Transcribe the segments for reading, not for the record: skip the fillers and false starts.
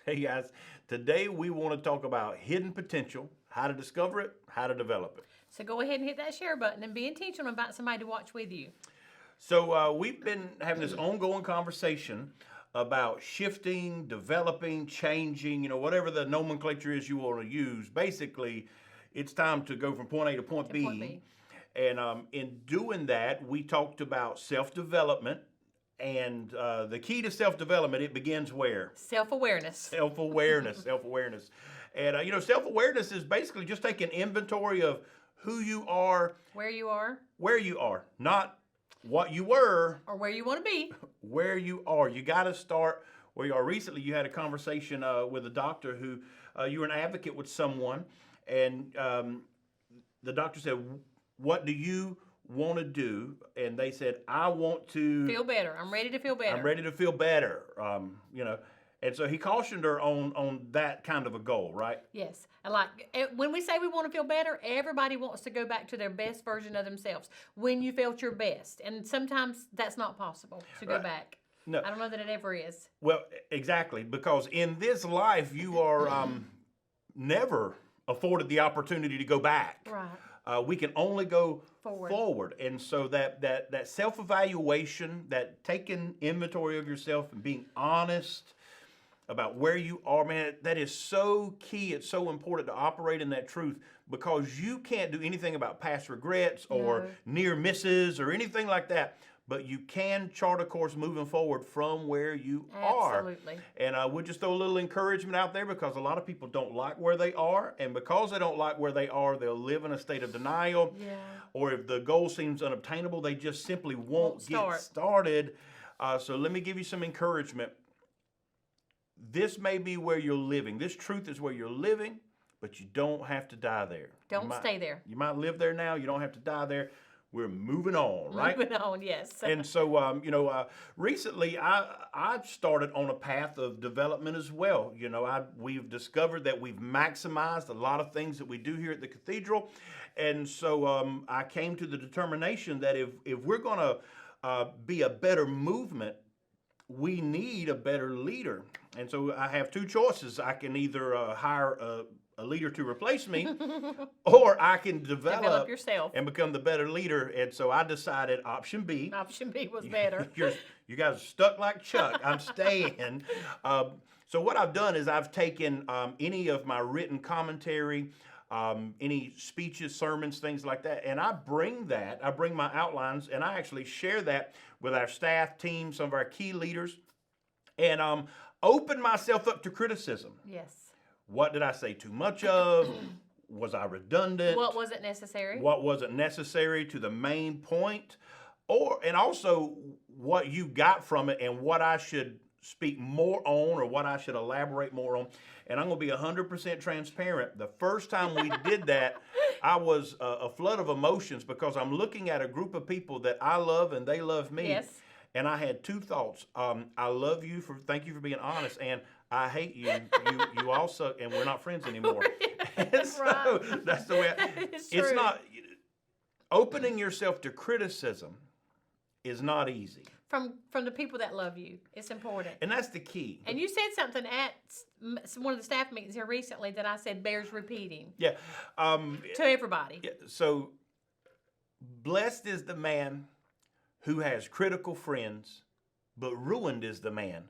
Hey guys, today we want to talk about hidden potential, how to discover it, how to develop it. So go ahead and hit that share button and be intentional about somebody to watch with you. So we've been having this ongoing conversation about shifting, developing, changing, whatever the nomenclature is you want to use. Basically, it's time to go from point A to point To point B. B. And in doing that, we talked about self development. And the key to self development, it begins where? Self awareness. Self awareness, self awareness. And, self awareness is basically just taking inventory of who you are, Where you are where you are, not what you were, or where you want to be. where you are. You got to start where you are. Recently, you had a conversation with a doctor who you were an advocate with someone, and the doctor said, "What do you want to do?" And they said, "I want to Feel better. I'm ready to feel better. I'm ready to feel better." And so he cautioned her on that kind of a goal, right? Yes. And when we say we want to feel better, everybody wants to go back to their best version of themselves when you felt your best. And sometimes that's not possible to go Right. back. No. I don't know that it ever is. Well, exactly, because in this life you are never afforded the opportunity to go back. Right. We can only go Forward. forward, and so that self evaluation, that taking inventory of yourself and being honest about where you are, man, that is so key. It's so important to operate in that truth because you can't do anything about past regrets or No. near misses or anything like that. But you can chart a course moving forward from where you are. Absolutely. And we'll just throw a little encouragement out there because a lot of people don't like where they are. And because they don't like where they are, they'll live in a state of denial. Yeah. Or if the goal seems unobtainable, they just simply won't get start. started. So let me give you some encouragement. This may be where you're living. This truth is where you're living, but you don't have to die there. Don't stay there. You might live there now. You don't have to die there. We're moving on, right? Moving on, yes. And so, recently I've started on a path of development as well. We've discovered that we've maximized a lot of things that we do here at the cathedral. And so I came to the determination that if we're going to be a better movement, we need a better leader. And so I have two choices. I can either hire a leader to replace me, or I can Develop yourself. and become the better leader. And so I decided option B. Option B was better. You guys are stuck like Chuck. I'm staying. So what I've done is I've taken any of my written commentary, any speeches, sermons, things like that, and I bring my outlines, and I actually share that with our staff team, some of our key leaders, and open myself up to criticism. Yes. What did I say too much of? Was I redundant? What wasn't necessary? What wasn't necessary to the main point? And also what you got from it and what I should speak more on or what I should elaborate more on. And I'm going to be 100% transparent. The first time we did that, I was a flood of emotions because I'm looking at a group of people that I love and they love me. Yes. And I had two thoughts. I love you thank you for being honest, and I hate you. You also, and we're not friends anymore. And so Right. that's the way. It's It's true. not opening yourself to criticism is not easy, From the people that love you. It's important. and that's the key. And you said something at one of the staff meetings here recently that I said bears repeating Yeah. to everybody. Yeah, so blessed is the man who has critical friends, but ruined is the man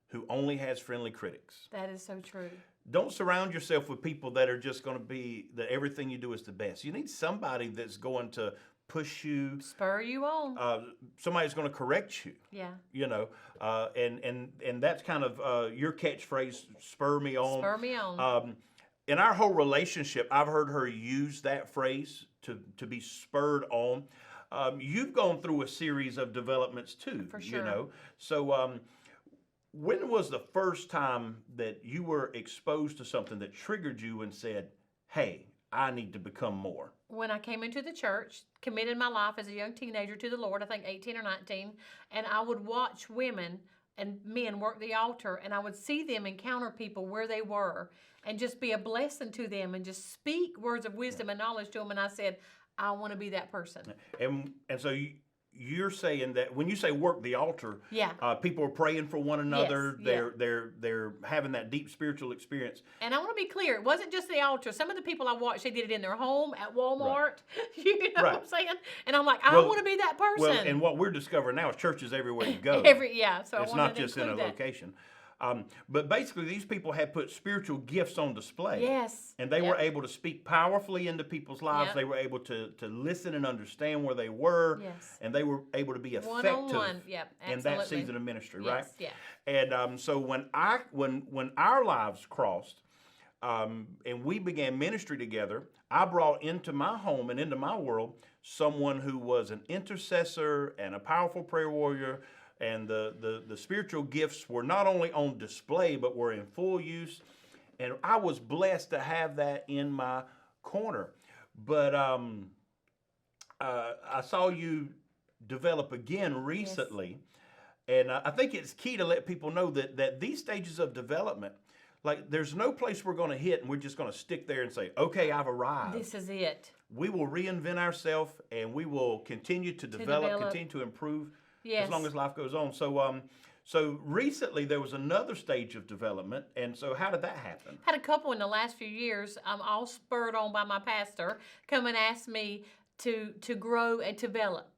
who only has friendly critics. That is so true. Don't surround yourself with people that are just going to be that everything you do is the best. You need somebody that's going to push you, Spur you on. somebody that's going to correct you. Yeah. And that's kind of your catchphrase, spur me on. Spur me on. In our whole relationship, I've heard her use that phrase to be spurred on. You've gone through a series of developments too, For sure. So when was the first time that you were exposed to something that triggered you and said, "Hey, I need to become more"? When I came into the church, committed my life as a young teenager to the Lord, I think 18 or 19, and I would watch women and men work the altar, and I would see them encounter people where they were and just be a blessing to them and just speak words of wisdom and knowledge to them. And I said, I want to be that person. And so you're saying that when you say work the altar, Yeah. people are praying for one another. yeah. They're having that deep spiritual experience. And I want to be clear, it wasn't just the altar. Some of the people I watched, they did it in their home, at Walmart. You know what I'm saying? And I'm like, I Well- want to be that person. Well, and what we're discovering now is churches everywhere you go. So I It's wanted not to just in a include that. location. But basically, these people had put spiritual gifts on display. Yes. And they Yep. were able to speak powerfully into people's lives. Yep. They were able to listen and understand where they were. Yes. And they were able to be One-on-one. effective Yep, in that absolutely. season of ministry, right? Yes, yeah. And so when our lives crossed, and we began ministry together, I brought into my home and into my world someone who was an intercessor and a powerful prayer warrior, and the spiritual gifts were not only on display but were in full use. And I was blessed to have that in my corner. But I saw you develop again recently, and I think it's key to let people know that these stages of development, like there's no place we're going to hit and we're just going to stick there and say, okay, I've arrived. This is it. We will reinvent ourselves and we will continue to develop, continue to improve Yes. as long as life goes on. So recently there was another stage of development, and so how did that happen? Had a couple in the last few years, all spurred on by my pastor, come and ask me to grow and develop,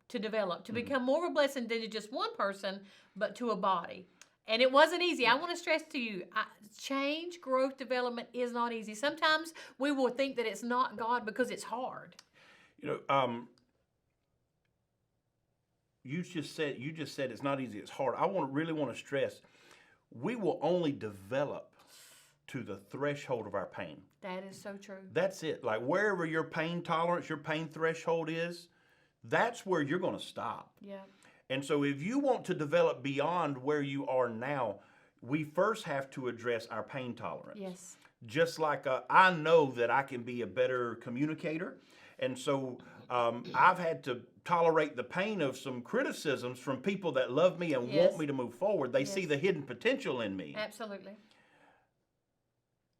to become more of a blessing than to just one person, but to a body. And it wasn't easy. I want to stress to you, change, growth, development is not easy. Sometimes we will think that it's not God because it's hard. You know, you just said it's not easy, it's hard. I really want to stress, we will only develop to the threshold of our pain. That is so true. That's it. Like wherever your pain tolerance, your pain threshold is, that's where you're going to stop. Yeah. And so if you want to develop beyond where you are now, we first have to address our pain tolerance. Yes. Just like I know that I can be a better communicator. And so I've had to tolerate the pain of some criticisms from people that love me and Yes. want me to move forward. They see Yes. the hidden potential in me. Absolutely.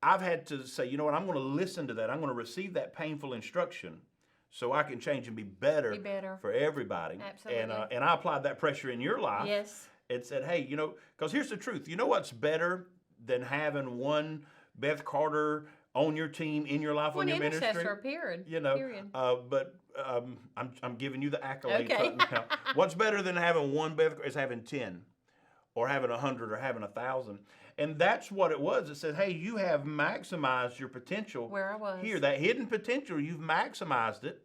I've had to say, you know what, I'm going to listen to that. I'm going to receive that painful instruction so I can change and be better, Be better. for everybody. Absolutely. And I applied that pressure in your life. Yes. And said, hey, you know, because here's the truth. You know what's better than having one Beth Carter on your team, in your life, One on your ministry? intercessor, period. You know, Period. but I'm giving you the accolade. Okay. Now. What's better than having one Beth is having 10 or having 100 or having 1,000. And that's what it was. It said, hey, you have maximized your potential Where I was. here. That hidden potential, you've maximized it.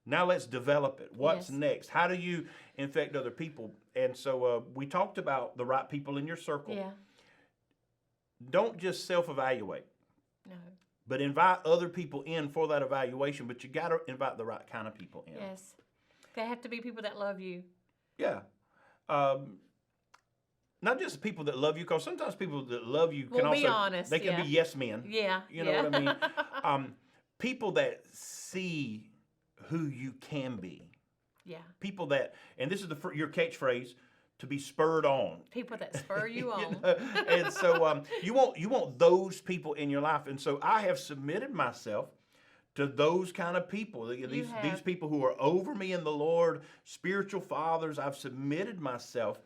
Now let's develop it. What's Yes. next? How do you infect other people? And so we talked about the right people in your circle. Yeah. Don't just self-evaluate, No. but invite other people in for that evaluation. But you got to invite the right kind of people in. Yes. They have to be people that love you. Yeah. Not just people that love you, because sometimes people that love you Well, can be also honest, they can yeah. be yes men. Yeah. You know what I mean? People that see who you can be. Yeah. People that, and this is your catchphrase, to be spurred on. People that spur you on. know? And so you want those people in your life. And so I have submitted myself to those kind of people. These people who are over me in the Lord, spiritual fathers. I've submitted myself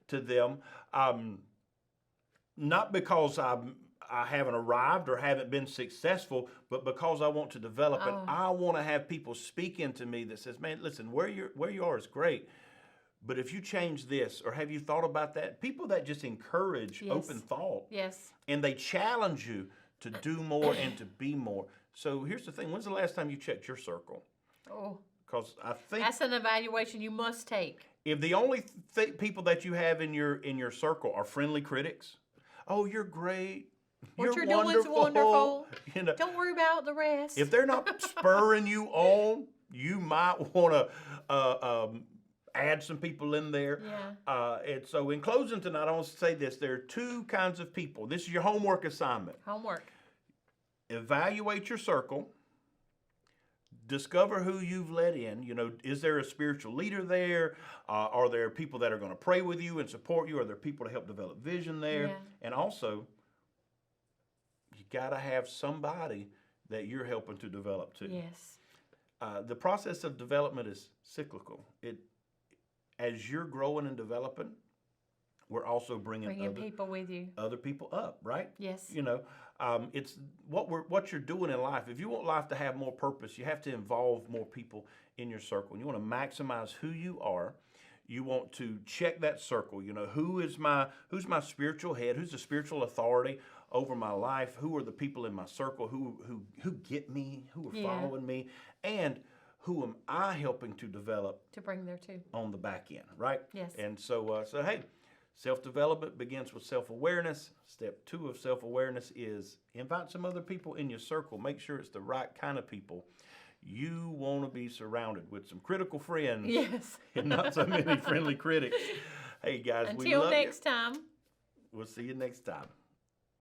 to them, not because I haven't arrived or haven't been successful, but because I want to develop, and I want to have people speak into me that says, man, listen, where you are is great, but if you change this, or have you thought about that? People that just encourage Yes. open thought. Yes. And they challenge you to do more and to be more. So here's the thing. When's the last time you checked your circle? Oh. Because I think That's an evaluation you must take. if the only people that you have in your circle are friendly critics, oh, you're great. What you're wonderful. doing is wonderful. You know, Don't worry about the rest. if they're not spurring you on, you might want to add some people in there. Yeah. And so in closing tonight, I want to say this. There are two kinds of people. This is your homework assignment. Homework. Evaluate your circle. Discover who you've let in. You know, is there a spiritual leader there? Are there people that are going to pray with you and support you? Are there people to help develop vision there? Yeah. And also, you got to have somebody that you're helping to develop too. Yes. The process of development is cyclical. as you're growing and developing, we're also bringing people with you. other people up, right? Yes. You know, it's what you're doing in life. If you want life to have more purpose, you have to involve more people in your circle. You want to maximize who you are. You want to check that circle. You know, who's my spiritual head? Who's the spiritual authority over my life? Who are the people in my circle who get me? Who are following me? And who am I helping to develop To bring there too. on the back end, right? Yes. And so hey, self-development begins with self-awareness. Step 2 of self-awareness is invite some other people in your circle. Make sure it's the right kind of people. You want to be surrounded with some critical friends Yes. and not so many friendly critics. Hey guys, we Until love next you. time. We'll see you next time.